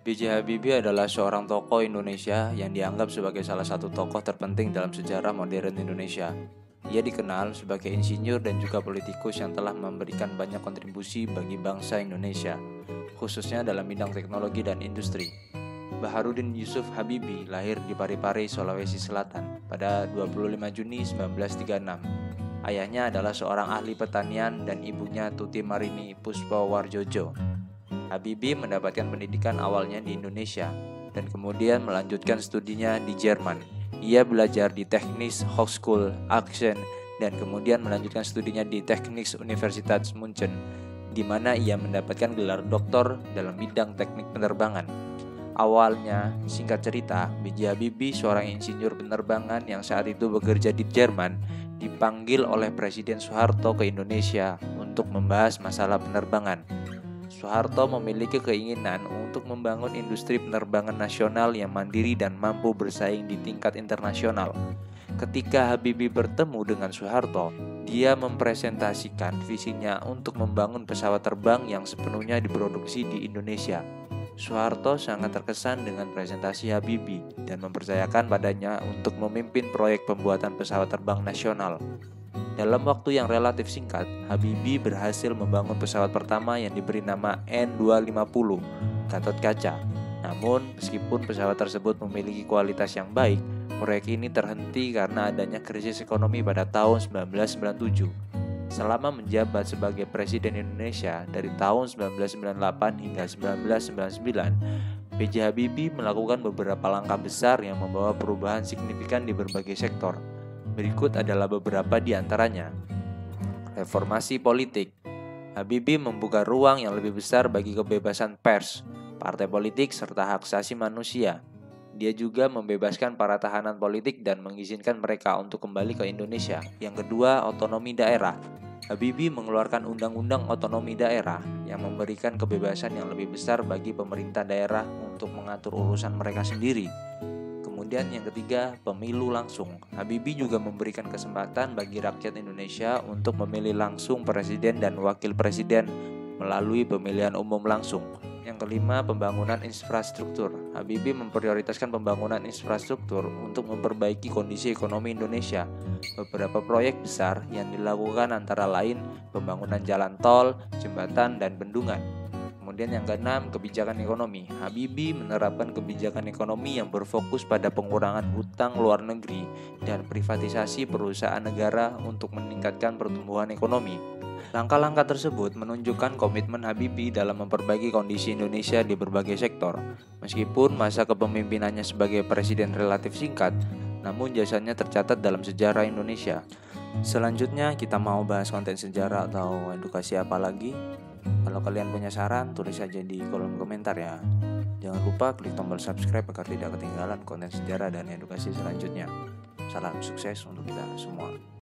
B.J. Habibie adalah seorang tokoh Indonesia yang dianggap sebagai salah satu tokoh terpenting dalam sejarah modern Indonesia. Ia dikenal sebagai insinyur dan juga politikus yang telah memberikan banyak kontribusi bagi bangsa Indonesia, khususnya dalam bidang teknologi dan industri. Baharudin Yusuf Habibie lahir di Parepare, Sulawesi Selatan pada 25 Juni 1936. Ayahnya adalah seorang ahli pertanian dan ibunya Tuti Marini Puspawarjojo. Habibie mendapatkan pendidikan awalnya di Indonesia dan kemudian melanjutkan studinya di Jerman. Ia belajar di Technische Hochschule Aachen dan kemudian melanjutkan studinya di Technische Universität München, di mana ia mendapatkan gelar doktor dalam bidang teknik penerbangan. Awalnya, singkat cerita, B.J. Habibie, seorang insinyur penerbangan yang saat itu bekerja di Jerman, dipanggil oleh Presiden Soeharto ke Indonesia untuk membahas masalah penerbangan. Soeharto memiliki keinginan untuk membangun industri penerbangan nasional yang mandiri dan mampu bersaing di tingkat internasional. Ketika Habibie bertemu dengan Soeharto, dia mempresentasikan visinya untuk membangun pesawat terbang yang sepenuhnya diproduksi di Indonesia. Soeharto sangat terkesan dengan presentasi Habibie dan mempercayakan padanya untuk memimpin proyek pembuatan pesawat terbang nasional. Dalam waktu yang relatif singkat, Habibie berhasil membangun pesawat pertama yang diberi nama N250, Gatot Kaca. Namun, meskipun pesawat tersebut memiliki kualitas yang baik, proyek ini terhenti karena adanya krisis ekonomi pada tahun 1997. Selama menjabat sebagai Presiden Indonesia dari tahun 1998 hingga 1999, B.J. Habibie melakukan beberapa langkah besar yang membawa perubahan signifikan di berbagai sektor. Berikut adalah beberapa di antaranya. Reformasi politik. Habibie membuka ruang yang lebih besar bagi kebebasan pers, partai politik, serta hak asasi manusia. Dia juga membebaskan para tahanan politik dan mengizinkan mereka untuk kembali ke Indonesia. Yang kedua, otonomi daerah. Habibie mengeluarkan Undang-Undang Otonomi Daerah yang memberikan kebebasan yang lebih besar bagi pemerintah daerah untuk mengatur urusan mereka sendiri. Kemudian yang ketiga, pemilu langsung. Habibie juga memberikan kesempatan bagi rakyat Indonesia untuk memilih langsung presiden dan wakil presiden melalui pemilihan umum langsung. Yang kelima, pembangunan infrastruktur. Habibie memprioritaskan pembangunan infrastruktur untuk memperbaiki kondisi ekonomi Indonesia. Beberapa proyek besar yang dilakukan antara lain pembangunan jalan tol, jembatan, dan bendungan. Kemudian yang keenam, kebijakan ekonomi. Habibie menerapkan kebijakan ekonomi yang berfokus pada pengurangan hutang luar negeri dan privatisasi perusahaan negara untuk meningkatkan pertumbuhan ekonomi. Langkah-langkah tersebut menunjukkan komitmen Habibie dalam memperbaiki kondisi Indonesia di berbagai sektor. Meskipun masa kepemimpinannya sebagai presiden relatif singkat, namun jasanya tercatat dalam sejarah Indonesia. Selanjutnya kita mau bahas konten sejarah atau edukasi apa lagi? Kalau kalian punya saran, tulis saja di kolom komentar ya. Jangan lupa klik tombol subscribe agar tidak ketinggalan konten sejarah dan edukasi selanjutnya. Salam sukses untuk kita semua.